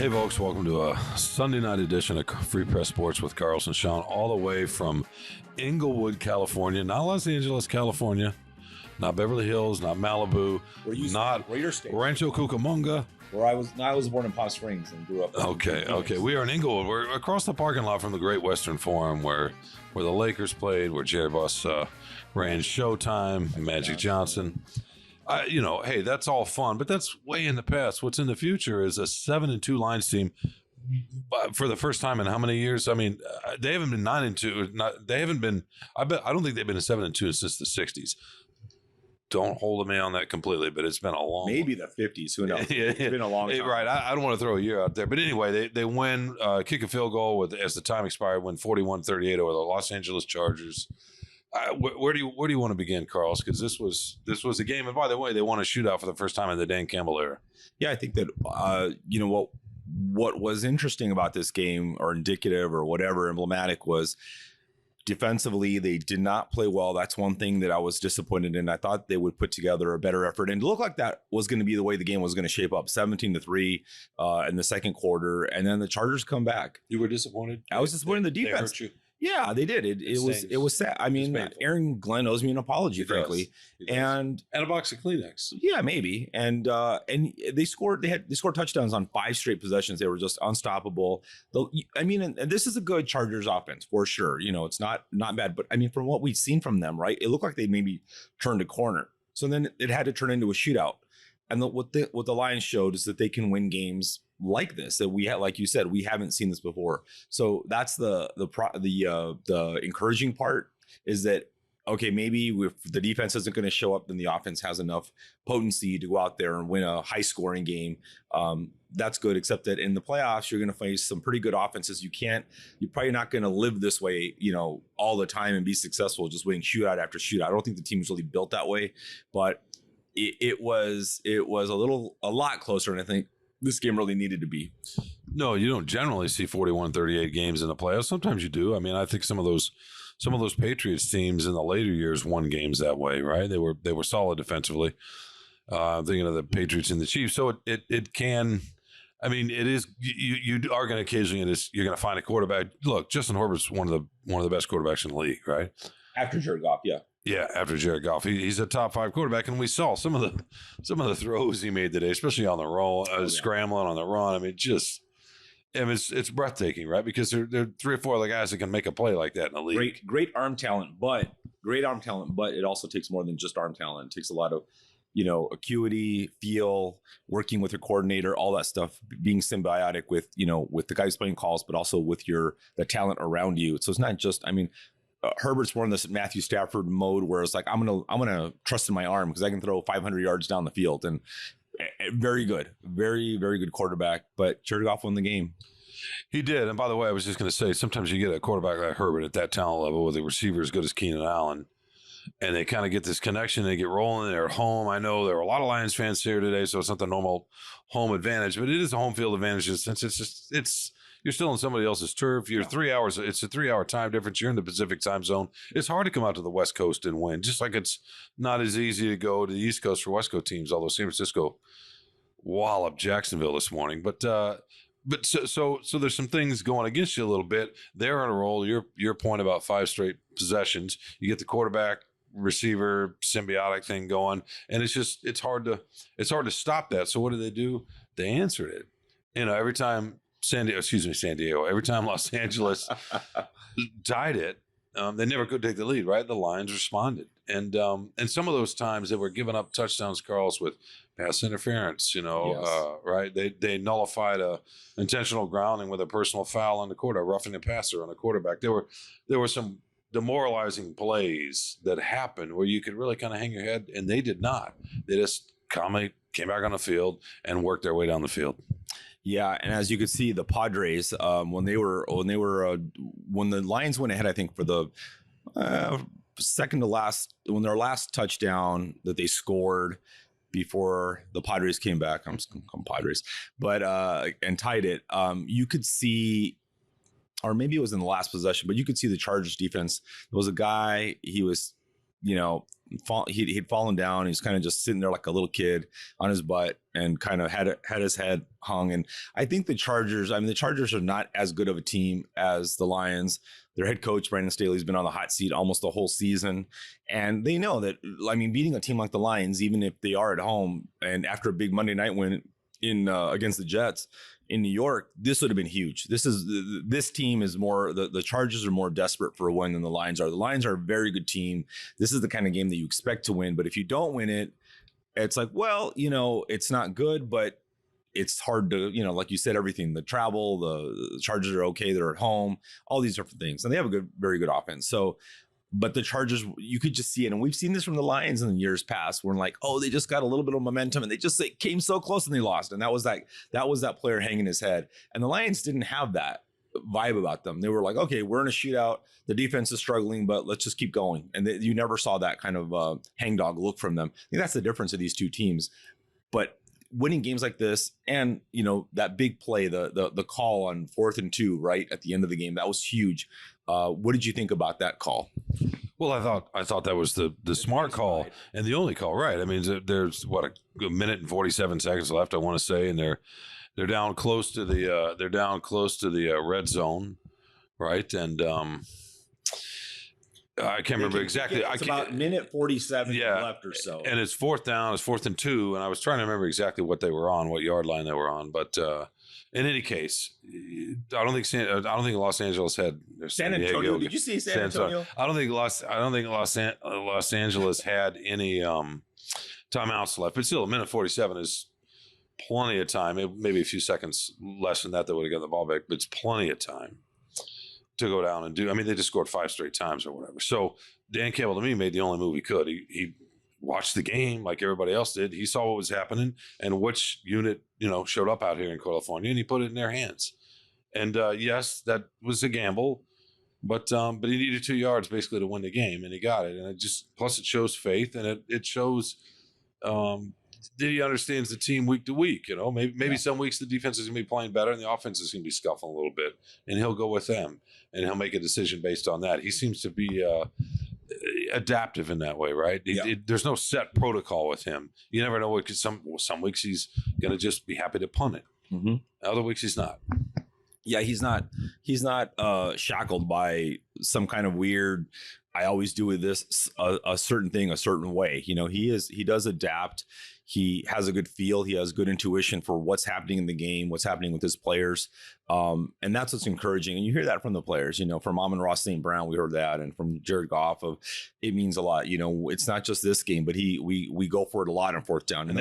Hey folks, welcome to a Sunday night edition of Free Press Sports with Carlos and Shawn, all the way from Inglewood, California, not Los Angeles, California, not Beverly Hills, not Malibu, not where your state, Rancho Cucamonga. where I was born in Palm Springs and grew up. Okay. We are in Inglewood. We're across the parking lot from the Great Western Forum, where the Lakers played, where Jerry Buss ran Showtime, Magic Johnson. Hey, that's all fun, but that's way in the past. What's in the future is a 7-2 Lions team for the first time in how many years? I mean, they haven't been 9-2. They haven't been. I don't think they've been a 7-2 since the 60s. Don't hold me on that completely, but it's been a long. Maybe the 50s. Who knows? Yeah, it's been a long time. Right. I don't want to throw a year out there, but anyway, they win, kick a field goal as the time expired, win 41-38 over the Los Angeles Chargers. Where do you want to begin, Carlos? Because this was a game, and by the way, they won a shootout for the first time in the Dan Campbell era. Yeah, I think that what was interesting about this game, or indicative, or whatever, emblematic, was defensively they did not play well. That's one thing that I was disappointed in. I thought they would put together a better effort, and it looked like that was going to be the way the game was going to shape up. 17-3 in the second quarter, and then the Chargers come back. You were disappointed? I was disappointed in the defense. They hurt you? Yeah, they did. It was sad. I mean, Aaron Glenn owes me an apology, frankly, and a box of Kleenex. Yeah, maybe. And they scored. They scored touchdowns on 5 straight possessions. They were just unstoppable. And this is a good Chargers offense for sure. It's not bad, but I mean, from what we've seen from them, right, it looked like they maybe turned a corner. So then it had to turn into a shootout. And what the Lions showed is that they can win games like this, that we had, like you said, we haven't seen this before. So that's the encouraging part, is that, okay, maybe if the defense isn't going to show up, then the offense has enough potency to go out there and win a high scoring game. That's good, except that in the playoffs, you're going to face some pretty good offenses. You're probably not going to live this way, all the time and be successful just winning shootout after shootout. I don't think the team was really built that way, but it was a lot closer, and I think this game really needed to be. No, you don't generally see 41-38 games in the playoffs. Sometimes you do. I mean, I think some of those Patriots teams in the later years won games that way, right? They were solid defensively. I'm thinking of the Patriots and the Chiefs. So it can. I mean, it is. You are going to occasionally, you're going to find a quarterback. Look, Justin Herbert's one of the best quarterbacks in the league, right? After Jared Goff, yeah. Yeah, after Jared Goff, he's a top 5 quarterback, and we saw some of the throws he made today, especially on the roll, scrambling on the run. I mean, it's breathtaking, right? Because there are 3 or 4 other guys that can make a play like that in the league. Great arm talent, but it also takes more than just arm talent. It takes a lot of acuity, feel, working with your coordinator, all that stuff, being symbiotic with the guys playing calls, but also with the talent around you. So it's not just, I mean. Herbert's more in this Matthew Stafford mode, where it's like, I'm gonna trust in my arm because I can throw 500 yards down the field, and very good, very, very good quarterback. But Jared Goff won the game. He did. And by the way, I was just going to say, sometimes you get a quarterback like Herbert at that talent level with a receiver as good as Keenan Allen, and they kind of get this connection. They get rolling. They're at home. I know there are a lot of Lions fans here today, so it's not the normal home advantage, but it is a home field advantage since you're still in somebody else's turf. You're 3 hours. It's a 3-hour time difference. You're in the Pacific time zone. It's hard to come out to the West Coast and win, just like it's not as easy to go to the East Coast for West Coast teams, although San Francisco walloped Jacksonville this morning. But so there's some things going against you a little bit. They're on a roll. Your point about 5 straight possessions. You get the quarterback, receiver, symbiotic thing going, and it's hard to stop that. So what do? They answered it. Every time San Diego. Every time Los Angeles tied it, they never could take the lead, right? The Lions responded. And some of those times they were giving up touchdowns, Carlos, with pass interference, right? They nullified a intentional grounding with a personal foul on the quarter, roughing the passer on the quarterback. There were some demoralizing plays that happened where you could really kind of hang your head, and they did not. They just calmly came back on the field and worked their way down the field. Yeah, and as you could see, the Padres, when the Lions went ahead, I think for the second to last, when their last touchdown that they scored before the Padres came back, I'm just going to call them Padres, but and tied it. You could see, or maybe it was in the last possession, but you could see the Chargers defense. There was a guy, he was he'd fallen down. He's kind of just sitting there like a little kid on his butt and kind of had his head hung. And I think the Chargers are not as good of a team as the Lions. Their head coach, Brandon Staley's been on the hot seat almost the whole season. And they know that, beating a team like the Lions, even if they are at home and after a big Monday night win against the Jets in New York, this would have been huge. This team is more, the Chargers are more desperate for a win than the Lions are. The Lions are a very good team. This is the kind of game that you expect to win. But if you don't win it, it's like, well, it's not good, but it's hard to, like you said, everything, the travel, the Chargers are okay. They're at home, all these different things. And they have a very good offense. So, but the Chargers, you could just see it. And we've seen this from the Lions in the years past. We're like, oh, they just got a little bit of momentum and they came so close and they lost. And that was that player hanging his head. And the Lions didn't have that vibe about them. They were like, okay, we're in a shootout. The defense is struggling, but let's just keep going. And you never saw that kind of hangdog look from them. I think that's the difference of these two teams. But winning games like this, and that big play, the call on 4th and 2 right at the end of the game, that was huge. What did you think about that call? Well, I thought that was the smart call and the only call, right? I mean, there's a minute and 47 seconds left, I want to say, and they're down close to the red zone, right? And I can't remember exactly. It's about minute 47 left or so. And it's 4th down. It's 4th and 2. And I was trying to remember exactly what they were on, what yard line they were on. But in any case, I don't think Los Angeles had San Antonio. Did you see San Antonio? I don't think Los Angeles had any timeouts left. But still, a minute 47 is plenty of time. Maybe a few seconds less than that would have gotten the ball back, but it's plenty of time to go down and do. I mean, they just scored 5 straight times or whatever. So Dan Campbell, to me, made the only move he could. He watched the game like everybody else did. He saw what was happening and which unit, showed up out here in California, and he put it in their hands. And yes, that was a gamble, but he needed 2 yards basically to win the game, and he got it. And plus it shows faith, and it shows that he understands the team week to week. Maybe some weeks the defense is going to be playing better and the offense is going to be scuffling a little bit, and he'll go with them and he'll make a decision based on that. He seems to be adaptive in that way, right? There's no set protocol with him. You never know what, because some weeks he's going to just be happy to punt it. Mm-hmm. Other weeks he's not. Yeah, he's not shackled by some kind of weird, I always do with this a certain thing a certain way. He does adapt. He has a good feel. He has good intuition for what's happening in the game, what's happening with his players. And that's what's encouraging. And you hear that from the players, from Amon-Ra St. Brown, we heard that. And from Jared Goff, it means a lot. It's not just this game, but we go for it a lot on 4th down. And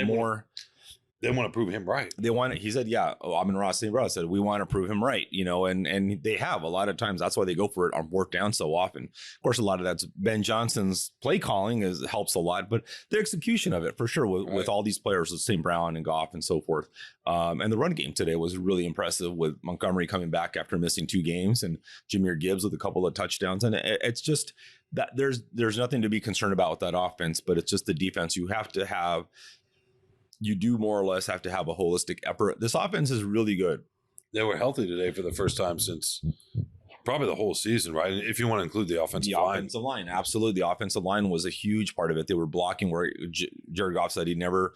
they want to prove him right. He said, Amon-Ra St. Brown said, we want to prove him right, and they have a lot of times. That's why they go for it on 4th down so often. Of course, a lot of that's Ben Johnson's play calling helps a lot, but the execution of it for sure with all these players, with St. Brown and Goff and so forth. And the run game today was really impressive with Montgomery coming back after missing 2 games and Jahmyr Gibbs with a couple of touchdowns. And it's just that there's nothing to be concerned about with that offense, but it's just the defense. You do more or less have to have a holistic effort. This offense is really good. They were healthy today for the first time since probably the whole season, right? If you want to include the offensive line. Offensive line, absolutely. The offensive line was a huge part of it. They were blocking where Jared Goff said he never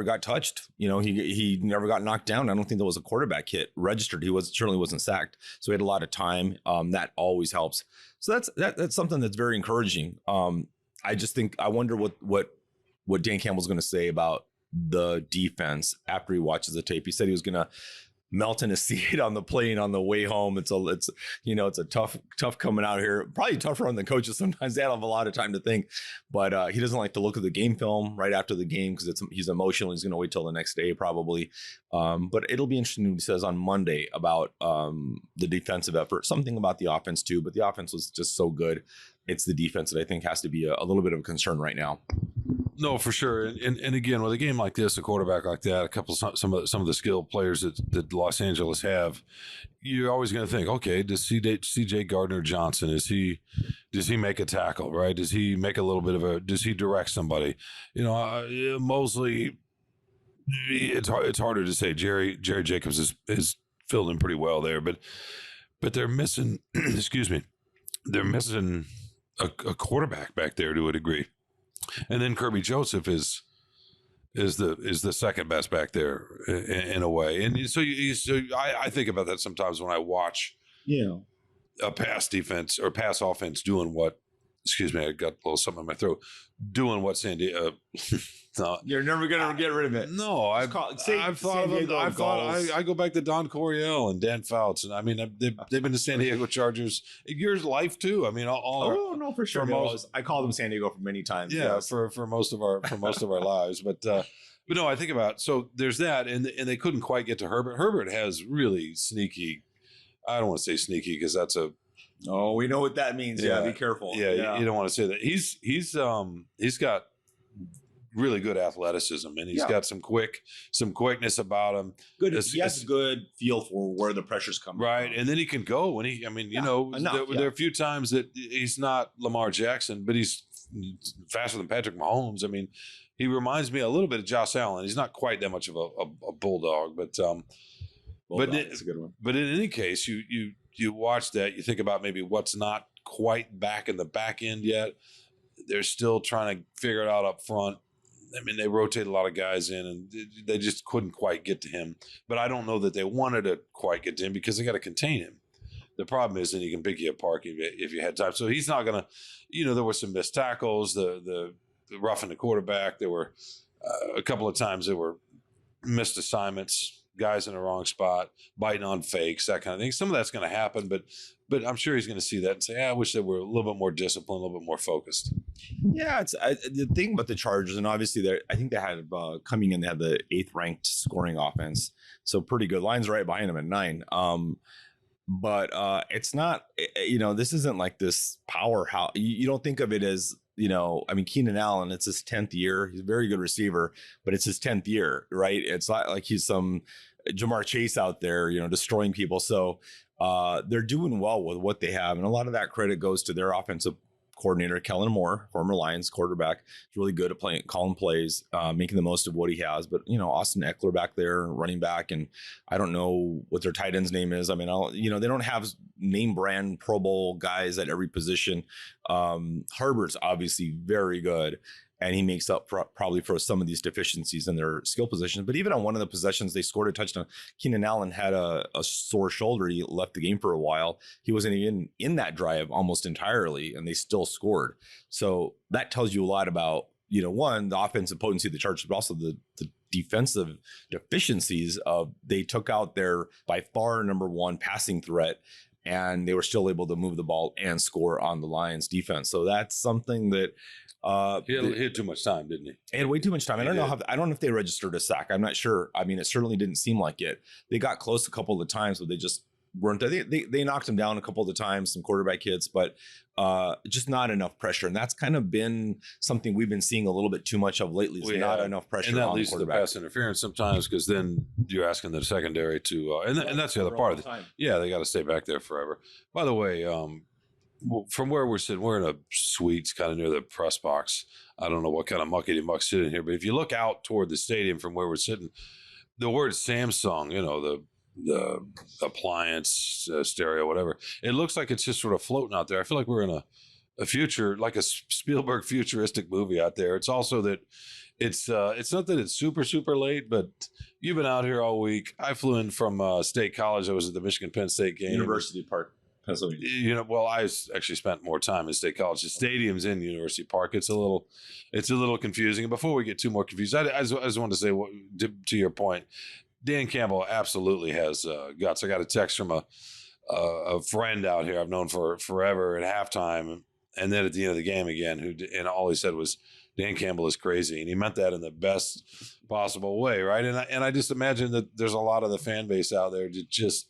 got touched. He never got knocked down. I don't think there was a quarterback hit registered. He certainly wasn't sacked. So he had a lot of time. That always helps. So that's something that's very encouraging. I wonder what Dan Campbell's going to say about the defense after he watches the tape. He said he was going to melt in his seat on the plane on the way home. It's a tough coming out here. Probably tougher on the coaches sometimes. They have a lot of time to think, but he doesn't like to look at the game film right after the game because he's emotional. He's going to wait till the next day probably. But it'll be interesting what he says on Monday about the defensive effort, something about the offense too. But the offense was just so good. It's the defense that I think has to be a little bit of a concern right now. No, for sure. And again, with a game like this, a quarterback like that, some of the skilled players that Los Angeles have, you're always going to think, okay, does C.J. Gardner-Johnson, does he make a tackle, right? Does he make a little bit of does he direct somebody? Mosley, it's harder to say. Jerry Jacobs is filled in pretty well there, but they're missing, excuse me, they're missing a quarterback back there to a degree. And then Kirby Joseph is the second best back there in a way. And so I think about that sometimes when I watch a pass defense or pass offense doing what, excuse me, I got a little something in my throat, doing what San Diego. No, You're never gonna get rid of it. No, I've thought of them. I go back to Don Coryell and Dan Fouts, and I mean they've been to San Diego Chargers. Your life too. I mean, no, for sure. I call them San Diego for many times. Yeah, yes. for most of our lives, but no, I think about, so there's that, and they couldn't quite get to Herbert. Herbert has really sneaky. I don't want to say sneaky because that's a. Oh, we know what that means. Yeah, be careful. Yeah, you don't want to say that. He's got really good athleticism, and he's got some quickness about him. Good. He has a good feel for where the pressure's coming right, from. And then he can go when he. I mean, there are a few times that he's not Lamar Jackson, but he's faster than Patrick Mahomes. I mean, he reminds me a little bit of Josh Allen. He's not quite that much of a bulldog, but it's a good one. But in any case, you watch that, you think about maybe what's not quite back in the back end yet. They're still trying to figure it out up front. I mean, they rotate a lot of guys in, and they just couldn't quite get to him. But I don't know that they wanted to quite get to him because they got to contain him. The problem is, then he can pick you apart if you had time. So he's not going to, there were some missed tackles, the roughing the quarterback. There were a couple of times there were missed assignments, guys in the wrong spot, biting on fakes, that kind of thing. Some of that's going to happen, but I'm sure he's going to see that and say, I wish they were a little bit more disciplined, a little bit more focused. Yeah, the thing about the Chargers, and obviously I think they had coming in, they had the 8th ranked scoring offense, so pretty good. Lions right behind them at 9. But it's not, this isn't like this powerhouse. You don't think of it as, I mean, Keenan Allen, it's his 10th year. He's a very good receiver, but it's his 10th year, right? It's not like he's some Jamar Chase out there, destroying people. So they're doing well with what they have. And a lot of that credit goes to their offensive coordinator, Kellen Moore, former Lions quarterback. He's really good at calling plays, making the most of what he has. But, Austin Eckler back there, running back, and I don't know what their tight end's name is. I mean, they don't have name brand Pro Bowl guys at every position. Herbert's obviously very good, and he makes up probably for some of these deficiencies in their skill positions. But even on one of the possessions, they scored a touchdown. Keenan Allen had a sore shoulder. He left the game for a while. He wasn't even in that drive almost entirely, and they still scored. So that tells you a lot about, one, the offensive potency of the Chargers, but also the defensive deficiencies of they took out their by far number one passing threat, and they were still able to move the ball and score on the Lions defense. So that's something that he had too much time, didn't he? He had way too much time. I don't know if they registered a sack. I'm not sure. I mean, it certainly didn't seem like it. They got close a couple of times, but they just weren't. They knocked him down a couple of times, some quarterback hits, but just not enough pressure. And that's kind of been something we've been seeing a little bit too much of lately. Not enough pressure, and that on leads the to the pass interference sometimes, because then you're asking the secondary to, and that's the other part of it. Yeah, they got to stay back there forever. By the way, from where we're sitting, we're in a suites kind of near the press box. I don't know what kind of muckety muck sitting here, but if you look out toward the stadium from where we're sitting, the word Samsung, the appliance, stereo, whatever, it looks like it's just sort of floating out there. I feel like we're in a future, like a Spielberg futuristic movie out there. It's also that it's not that it's super, super late, but you've been out here all week. I flew in from State College. I was at the Michigan Penn State game. University Park, Pennsylvania. Well, I actually spent more time in State College. The stadium's in University Park. It's a little confusing. And before we get too more confused, I just wanted to say, to your point, Dan Campbell absolutely has guts. I got a text from a friend out here I've known for forever at halftime, and then at the end of the game again, and all he said was, Dan Campbell is crazy, and he meant that in the best possible way, right? And I just imagine that there's a lot of the fan base out there that just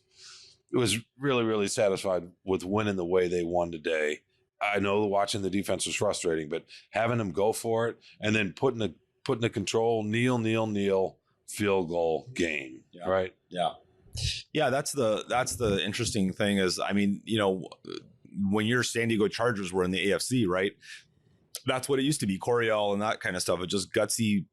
was really, really satisfied with winning the way they won today. I know watching the defense was frustrating, but having them go for it and then putting the control, kneel, field goal game, right? Yeah. That's the interesting thing is, I mean, when your San Diego Chargers were in the AFC, right? That's what it used to be, Coryell and that kind of stuff. It just gutsy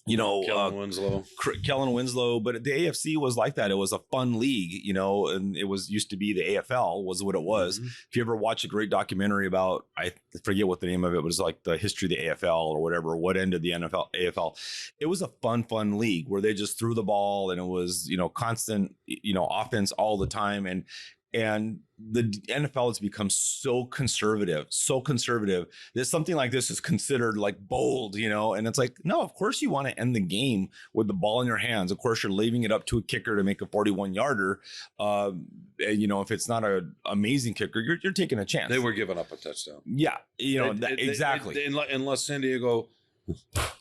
Kellen Winslow. Kellen Winslow, but the AFC was like that. It was a fun league, and it was used to be the AFL was what it was. Mm-hmm. If you ever watch a great documentary about, I forget what the name of it was, like the history of the AFL or whatever, what ended the AFL, it was a fun league where they just threw the ball and it was, constant, offense all the time. And the NFL has become so conservative that something like this is considered like bold, and it's like, no, of course you want to end the game with the ball in your hands. Of course, you're leaving it up to a kicker to make a 41-yarder. And, if it's not an amazing kicker, you're taking a chance. They were giving up a touchdown. Yeah. Exactly. Unless San Diego,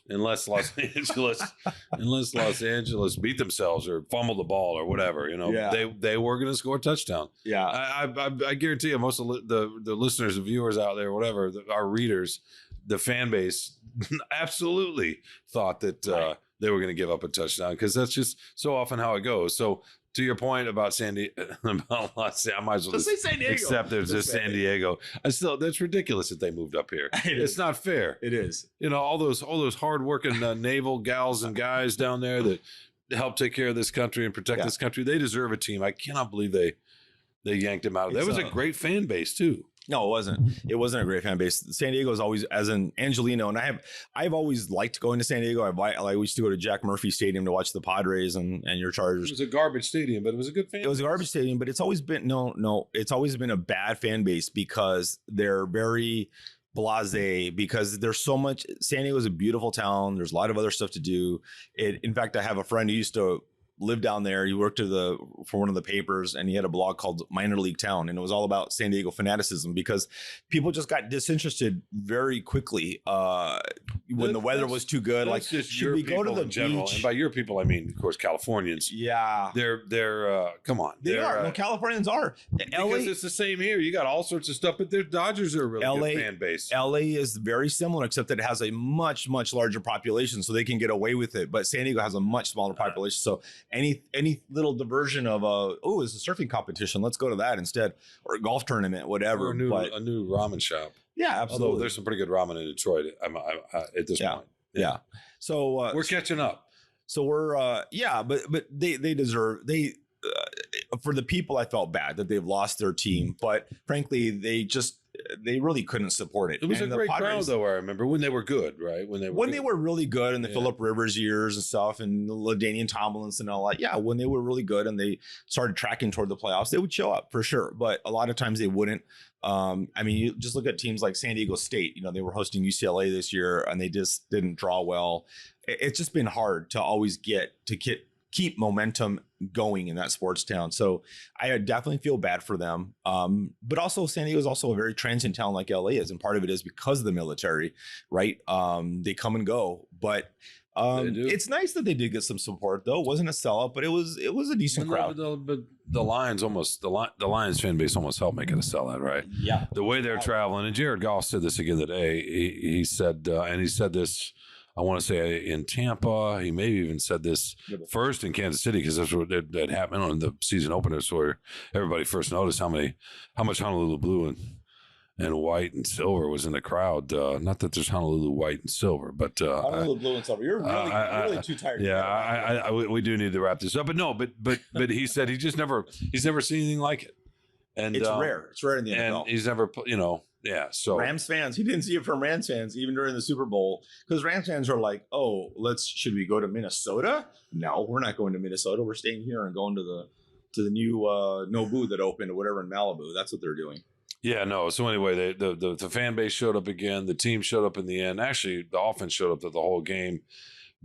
unless Los Angeles beat themselves or fumbled the ball or whatever, they were going to score a touchdown. Yeah. I guarantee you, most of the listeners and viewers out there, whatever, our readers, the fan base absolutely thought that they were going to give up a touchdown, because that's just so often how it goes. So to your point about I might as well just say San Diego. Accept there's just San Diego. That's ridiculous that they moved up here. It's not fair. It is. All those hardworking naval gals and guys down there that help take care of this country and protect this country. They deserve a team. I cannot believe they yanked him out of there. It was a great fan base too. No, it wasn't. It wasn't a great fan base. San Diego is always, as an Angelino, and I've always liked going to San Diego. I used to go to Jack Murphy Stadium to watch the Padres and your Chargers. It was a garbage stadium, but it was a good fan. It was a garbage stadium, but it's always been it's always been a bad fan base because they're very blasé, because there's so much. San Diego is a beautiful town. There's a lot of other stuff to do. In fact, I have a friend who used to live down there. He worked for one of the papers, and he had a blog called Minor League Town, and it was all about San Diego fanaticism, because people just got disinterested very quickly when the weather was too good. Like, should we go to the beach? And by your people, I mean, of course, Californians. Yeah, they're come on, they are. No, Californians are. Because it's the same here. You got all sorts of stuff, but their Dodgers are a really good fan base. LA is very similar, except that it has a much larger population, so they can get away with it. But San Diego has a much smaller population, so any little diversion of it's a surfing competition, let's go to that instead, or a golf tournament, whatever. Or a new ramen shop. Yeah, absolutely. Although there's some pretty good ramen in Detroit at this point. Yeah. So we're catching up. So we're but they deserve for the people. I felt bad that they've lost their team, but frankly, they really couldn't support it. It was a great crowd, though. I remember when they were good, right? When they were really good in the Phillip Rivers years and stuff, and LaDainian Tomlinson and all that. Yeah, when they were really good and they started tracking toward the playoffs, they would show up for sure. But a lot of times they wouldn't. You just look at teams like San Diego State. They were hosting UCLA this year, and they just didn't draw well. It's just been hard to always keep momentum going in that sports town. So I definitely feel bad for them. But also San Diego is also a very transient town like LA is. And part of it is because of the military, right? They come and go, but it's nice that they did get some support though. It wasn't a sellout, but it was a decent crowd. But the Lions the Lions fan base almost helped make it a sellout, right? Yeah. The way they're traveling. And Jared Goff said this again today. He said, and he said this, I want to say in Tampa. He maybe even said this first in Kansas City, because that's what that happened on the season openers, where everybody first noticed how much Honolulu blue and white and silver was in the crowd. Not that there's Honolulu white and silver, but Honolulu blue and silver. You're really too tired. Yeah, we do need to wrap this up. But no, but he said he's never seen anything like it, and it's rare. It's rare in the NFL. And he's never, Yeah, so Rams fans, he didn't see it from Rams fans even during the Super Bowl, because Rams fans are like, "Oh, should we go to Minnesota? No, we're not going to Minnesota. We're staying here and going to the new Nobu that opened or whatever in Malibu." That's what they're doing. Yeah, no. So anyway, the fan base showed up again. The team showed up in the end. Actually, the offense showed up the whole game.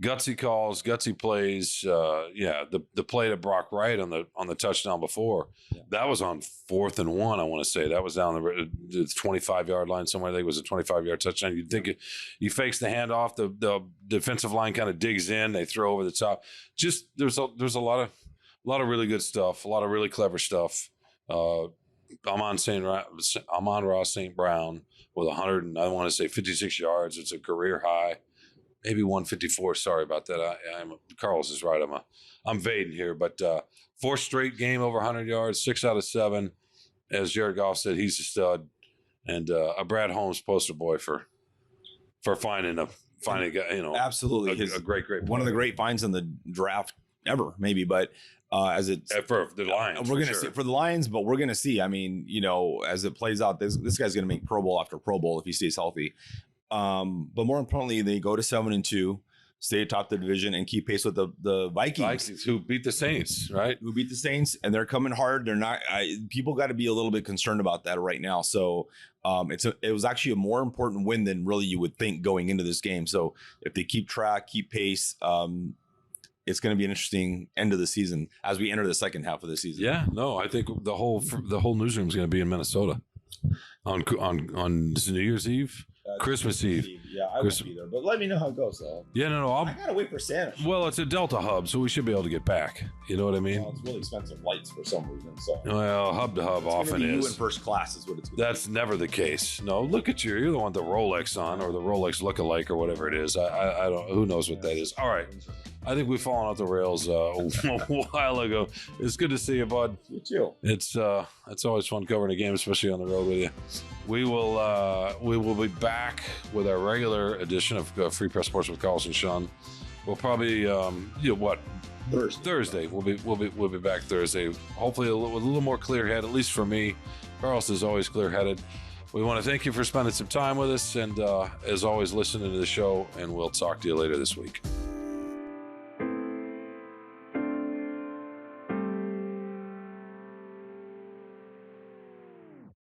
Gutsy calls, gutsy plays. The play to Brock Wright on the touchdown before, that was on 4th and 1. I want to say that was down the 25-yard line somewhere. I think it was a 25-yard touchdown. You'd think he fakes the handoff. The defensive line kind of digs in. They throw over the top. Just there's a lot of really good stuff. A lot of really clever stuff. Amon-Ra St. Brown with 56 yards. It's a career high. Maybe 154. Sorry about that. Carlos is right. I'm vading here, but 4th straight game over 100 yards, 6 out of 7. As Jared Goff said, he's a stud, and a Brad Holmes poster boy for for finding a guy, Absolutely. a great One of the great finds in the draft ever, maybe, but as it's for the Lions, we're gonna see for the Lions, but we're gonna see. I mean, as it plays out, this guy's gonna make Pro Bowl after Pro Bowl if he stays healthy. But more importantly, they go to 7-2, stay atop the division, and keep pace with the Vikings who beat the Saints, right? Who beat the Saints, and they're coming hard. They're not. People got to be a little bit concerned about that right now. So it was actually a more important win than really you would think going into this game. So if they keep pace, it's going to be an interesting end of the season as we enter the second half of the season. Yeah, no, I think the whole newsroom is going to be in Minnesota on New Year's Eve, Christmas Eve. Yeah, I won't be there, but let me know how it goes. Yeah, no, I gotta wait for Santa. Well, it's a Delta hub, so we should be able to get back. You know what I mean? Well, it's really expensive flights for some reason. So well, hub to hub often is. You in first class is what it's. That's never the case. No, look at you. You're the one with the Rolex on, or the Rolex look-alike, or whatever it is. I don't. Who knows what that is? All right. I think we've fallen off the rails a while ago. It's good to see you, bud. You too. It's always fun covering a game, especially on the road with you. We will be back with our regular edition of Free Press Sports with Carlos and Shawn. We'll probably Thursday. We'll be back Thursday. Hopefully with a little more clear head, at least for me. Carlos is always clear headed. We want to thank you for spending some time with us, and as always, listening to the show. And we'll talk to you later this week.